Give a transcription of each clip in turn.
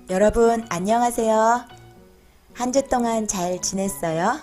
여러분 안녕하세요. 한 주 동안 잘 지냈어요?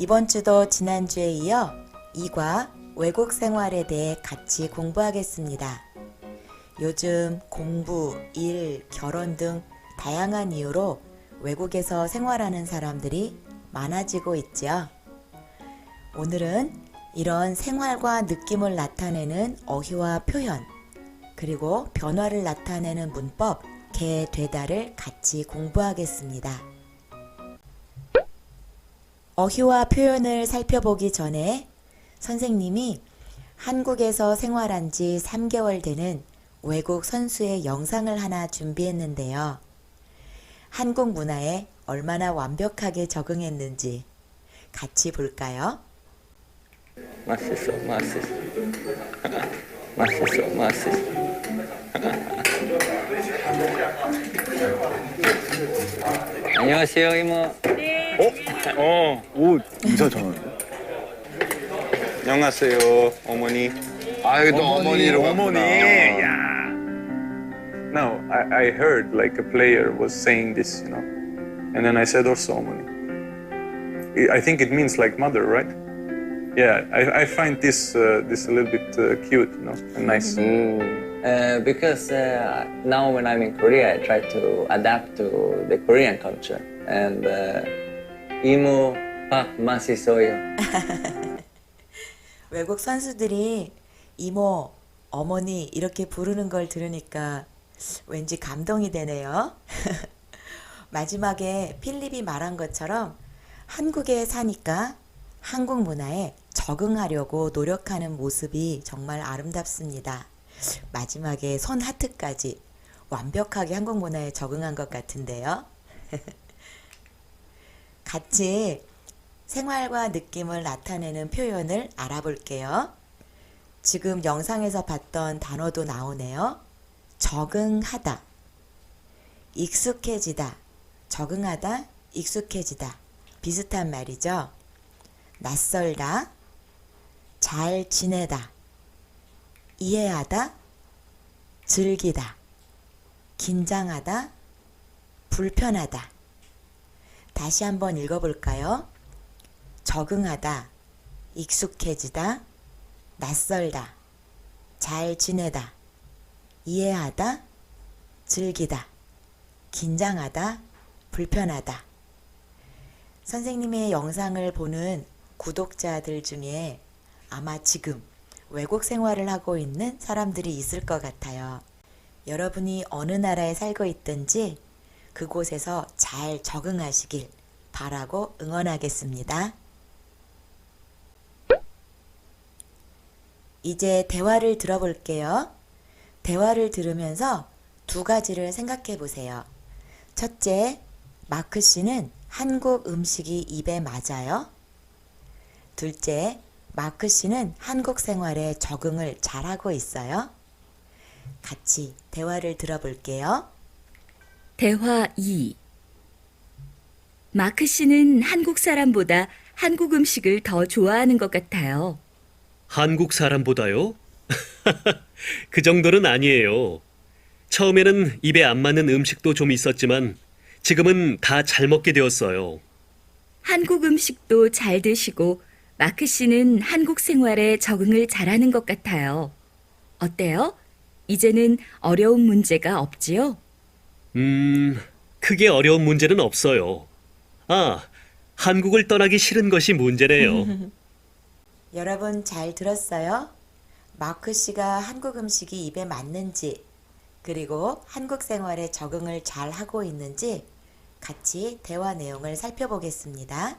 이번 주도 지난주에 이어 이과 외국 생활에 대해 같이 공부하겠습니다. 요즘 공부, 일, 결혼 등 다양한 이유로 외국에서 생활하는 사람들이 많아지고 있죠. 오늘은 이런 생활과 느낌을 나타내는 어휘와 표현, 그리고 변화를 나타내는 문법, 개, 되다를 같이 공부하겠습니다. 어휘와 표현을 살펴보기 전에 선생님이 한국에서 생활한 지 3개월 되는 외국 선수의 영상을 하나 준비했는데요. 한국 문화에 얼마나 완벽하게 적응했는지 같이 볼까요? 맛있어, 맛있어. 맛있어, 맛있어. 안녕하세요, 이모. 오, 인사 잘하는데? 안녕하세요, 어머니. 아유, 또 어머니로 어머니. 왔구나. No, I heard like a player was saying this, and then I said also 어머니. I think it means like mother, right? Yeah, I find this a little bit cute, and nice. Because now when I'm in Korea, I try to adapt to the Korean culture. And 이모, 밥 맛있어요. 외국 선수들이 이모, 어머니 이렇게 부르는 걸 들으니까 왠지 감동이 되네요. 마지막에 필립이 말한 것처럼 한국에 사니까 한국 문화에 적응하려고 노력하는 모습이 정말 아름답습니다. 마지막에 손 하트까지 완벽하게 한국 문화에 적응한 것 같은데요. 같이 생활과 느낌을 나타내는 표현을 알아볼게요. 지금 영상에서 봤던 단어도 나오네요. 적응하다, 익숙해지다, 적응하다, 익숙해지다. 비슷한 말이죠. 낯설다, 잘 지내다, 이해하다, 즐기다, 긴장하다, 불편하다. 다시 한번 읽어볼까요? 적응하다, 익숙해지다, 낯설다, 잘 지내다, 이해하다, 즐기다, 긴장하다, 불편하다. 선생님의 영상을 보는 구독자들 중에 아마 지금 외국 생활을 하고 있는 사람들이 있을 것 같아요. 여러분이 어느 나라에 살고 있든지 그곳에서 잘 적응하시길 바라고 응원하겠습니다. 이제 대화를 들어볼게요. 대화를 들으면서 두 가지를 생각해 보세요. 첫째, 마크 씨는 한국 음식이 입에 맞아요? 둘째, 마크 씨는 한국 생활에 적응을 잘하고 있어요? 같이 대화를 들어볼게요. 대화 2. 마크 씨는 한국 사람보다 한국 음식을 더 좋아하는 것 같아요. 한국 사람보다요? 그 정도는 아니에요. 처음에는 입에 안 맞는 음식도 좀 있었지만 지금은 다 잘 먹게 되었어요. 한국 음식도 잘 드시고 마크 씨는 한국 생활에 적응을 잘하는 것 같아요. 어때요? 이제는 어려운 문제가 없지요? 크게 어려운 문제는 없어요. 아, 한국을 떠나기 싫은 것이 문제네요. 여러분 잘 들었어요? 마크 씨가 한국 음식이 입에 맞는지, 그리고 한국 생활에 적응을 잘 하고 있는지 같이 대화 내용을 살펴보겠습니다.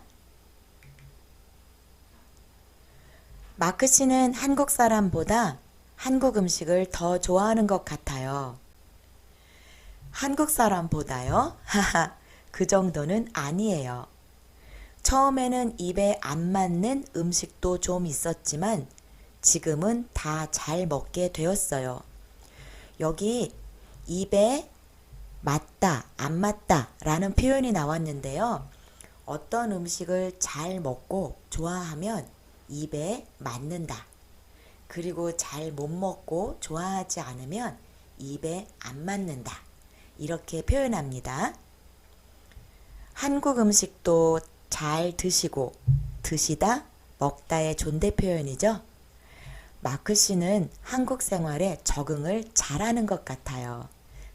마크 씨는 한국 사람보다 한국 음식을 더 좋아하는 것 같아요. 한국 사람보다요? 하하, 그 정도는 아니에요. 처음에는 입에 안 맞는 음식도 좀 있었지만 지금은 다 잘 먹게 되었어요. 여기 입에 맞다, 안 맞다 라는 표현이 나왔는데요. 어떤 음식을 잘 먹고 좋아하면 입에 맞는다. 그리고 잘 못 먹고 좋아하지 않으면 입에 안 맞는다. 이렇게 표현합니다. 한국 음식도 잘 드시고 드시다, 먹다의 존대 표현이죠. 마크 씨는 한국 생활에 적응을 잘하는 것 같아요.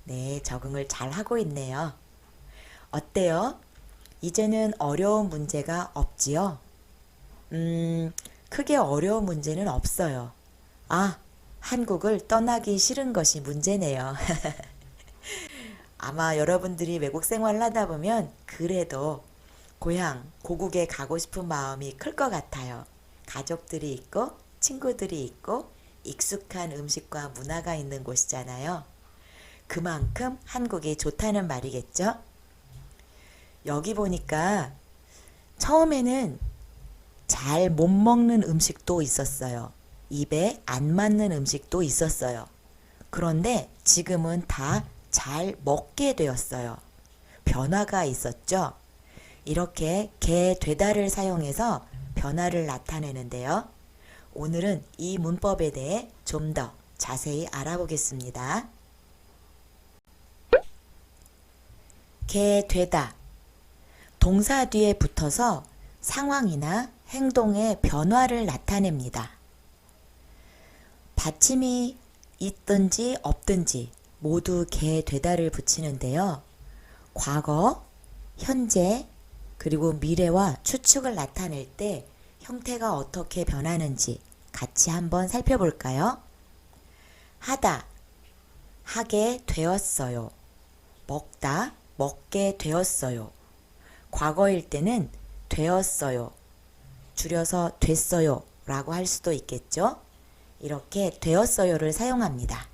네, 적응을 잘 하고 있네요. 어때요? 이제는 어려운 문제가 없지요? 크게 어려운 문제는 없어요. 아, 한국을 떠나기 싫은 것이 문제네요. 아마 여러분들이 외국 생활을 하다 보면 그래도 고향, 고국에 가고 싶은 마음이 클 것 같아요. 가족들이 있고 친구들이 있고 익숙한 음식과 문화가 있는 곳이잖아요. 그만큼 한국이 좋다는 말이겠죠? 여기 보니까 처음에는 잘 못 먹는 음식도 있었어요. 입에 안 맞는 음식도 있었어요. 그런데 지금은 다 잘 먹게 되었어요. 변화가 있었죠? 이렇게 개 되다를 사용해서 변화를 나타내는데요. 오늘은 이 문법에 대해 좀 더 자세히 알아보겠습니다. 개 되다. 동사 뒤에 붙어서 상황이나 행동의 변화를 나타냅니다. 받침이 있든지 없든지 모두 개 되다를 붙이는데요. 과거, 현재, 그리고 미래와 추측을 나타낼 때 형태가 어떻게 변하는지 같이 한번 살펴볼까요? 하다, 하게 되었어요. 먹다, 먹게 되었어요. 과거일 때는 되었어요. 줄여서 됐어요 라고 할 수도 있겠죠? 이렇게 되었어요를 사용합니다.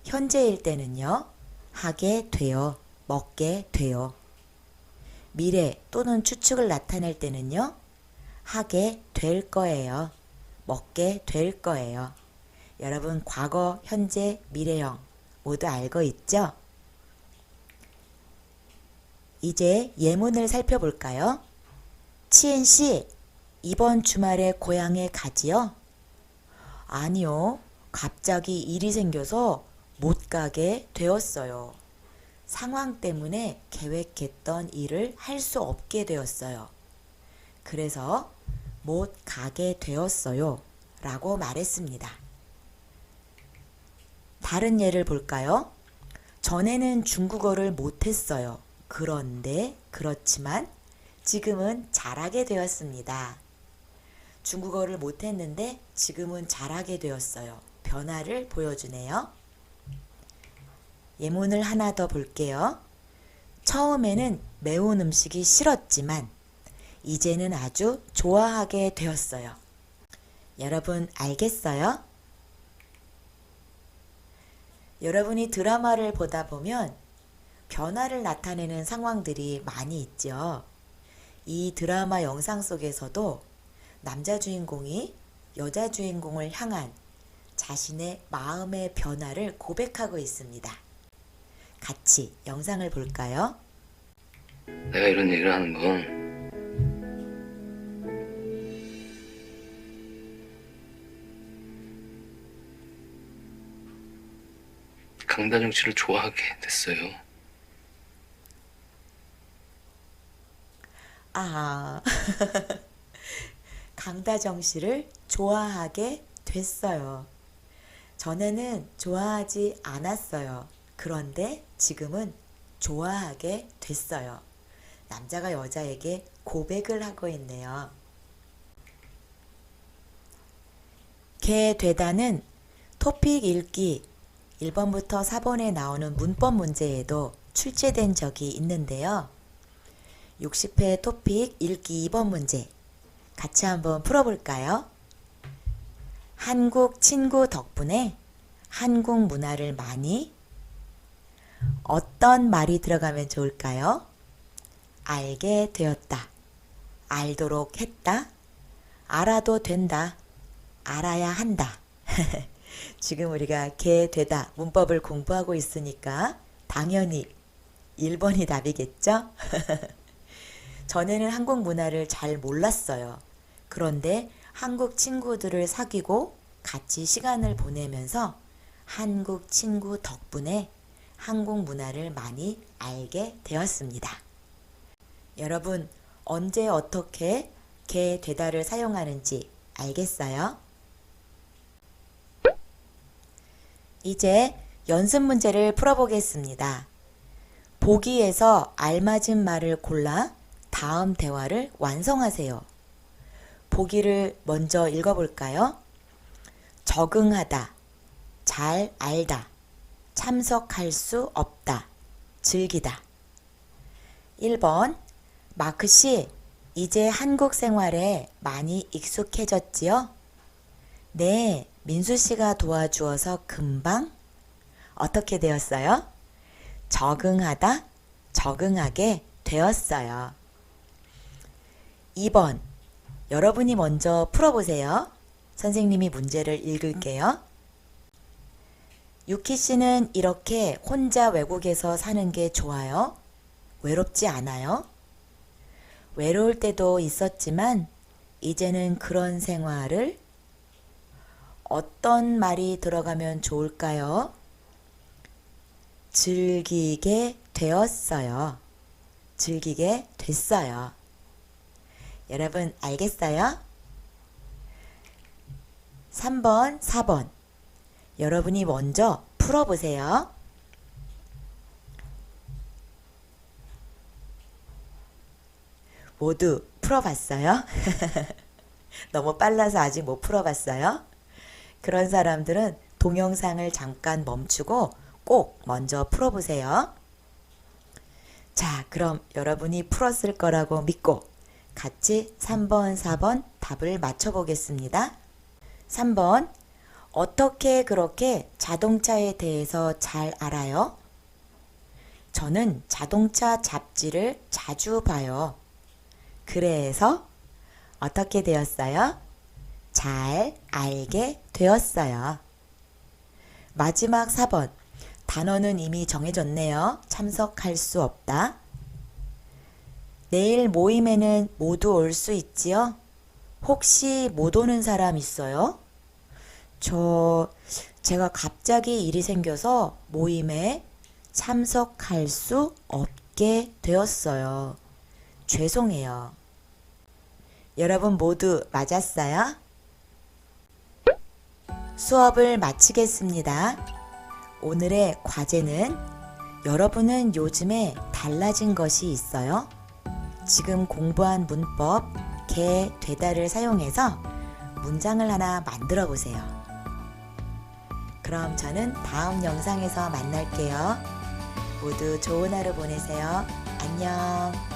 현재일 때는요, 하게 되어, 먹게 되어. 미래 또는 추측을 나타낼 때는요, 하게 될 거예요. 먹게 될 거예요. 여러분 과거, 현재, 미래형 모두 알고 있죠? 이제 예문을 살펴볼까요? 치은 씨, 이번 주말에 고향에 가지요? 아니요. 갑자기 일이 생겨서 못 가게 되었어요. 상황 때문에 계획했던 일을 할 수 없게 되었어요. 그래서 못 가게 되었어요 라고 말했습니다. 다른 예를 볼까요? 전에는 중국어를 못했어요. 그런데 그렇지만 지금은 잘하게 되었습니다. 중국어를 못했는데 지금은 잘하게 되었어요. 변화를 보여주네요. 예문을 하나 더 볼게요. 처음에는 매운 음식이 싫었지만 이제는 아주 좋아하게 되었어요. 여러분 알겠어요? 여러분이 드라마를 보다 보면 변화를 나타내는 상황들이 많이 있죠. 이 드라마 영상 속에서도 남자 주인공이 여자 주인공을 향한 자신의 마음의 변화를 고백하고 있습니다. 같이 영상을 볼까요? 내가 이런 얘기를 하는 건 강다정 씨를 좋아하게 됐어요. 아, 강다정 씨를 좋아하게 됐어요. 전에는 좋아하지 않았어요. 그런데 지금은 좋아하게 됐어요. 남자가 여자에게 고백을 하고 있네요. 개 되다는 토픽 읽기 1번부터 4번에 나오는 문법 문제에도 출제된 적이 있는데요. 60회 토픽 읽기 2번 문제 같이 한번 풀어볼까요? 한국 친구 덕분에 한국 문화를 많이 어떤 말이 들어가면 좋을까요? 알게 되었다. 알도록 했다. 알아도 된다. 알아야 한다. 지금 우리가 개 되다 문법을 공부하고 있으니까 당연히 1번이 답이겠죠? 전에는 한국 문화를 잘 몰랐어요. 그런데 한국 친구들을 사귀고 같이 시간을 보내면서 한국 친구 덕분에 한국 문화를 많이 알게 되었습니다. 여러분, 언제 어떻게 게 되다를 사용하는지 알겠어요? 이제 연습 문제를 풀어보겠습니다. 보기에서 알맞은 말을 골라 다음 대화를 완성하세요. 보기를 먼저 읽어볼까요? 적응하다, 잘 알다, 참석할 수 없다, 즐기다. 1번, 마크 씨, 이제 한국 생활에 많이 익숙해졌지요? 네, 민수 씨가 도와주어서 금방. 어떻게 되었어요? 적응하다, 적응하게 되었어요. 2번, 여러분이 먼저 풀어보세요. 선생님이 문제를 읽을게요. 유키 씨는 이렇게 혼자 외국에서 사는 게 좋아요? 외롭지 않아요? 외로울 때도 있었지만 이제는 그런 생활을 어떤 말이 들어가면 좋을까요? 즐기게 되었어요. 즐기게 됐어요. 여러분 알겠어요? 3번, 4번. 여러분이 먼저 풀어보세요. 모두 풀어봤어요? 너무 빨라서 아직 못 풀어봤어요? 그런 사람들은 동영상을 잠깐 멈추고 꼭 먼저 풀어보세요. 자, 그럼 여러분이 풀었을 거라고 믿고 같이 3번, 4번 답을 맞춰보겠습니다. 3번, 어떻게 그렇게 자동차에 대해서 잘 알아요? 저는 자동차 잡지를 자주 봐요. 그래서 어떻게 되었어요? 잘 알게 되었어요. 마지막 4번. 단어는 이미 정해졌네요. 참석할 수 없다. 내일 모임에는 모두 올 수 있지요? 혹시 못 오는 사람 있어요? 제가 갑자기 일이 생겨서 모임에 참석할 수 없게 되었어요. 죄송해요. 여러분 모두 맞았어요? 수업을 마치겠습니다. 오늘의 과제는 여러분은 요즘에 달라진 것이 있어요? 지금 공부한 문법, 게, 되다를 사용해서 문장을 하나 만들어 보세요. 그럼 저는 다음 영상에서 만날게요. 모두 좋은 하루 보내세요. 안녕.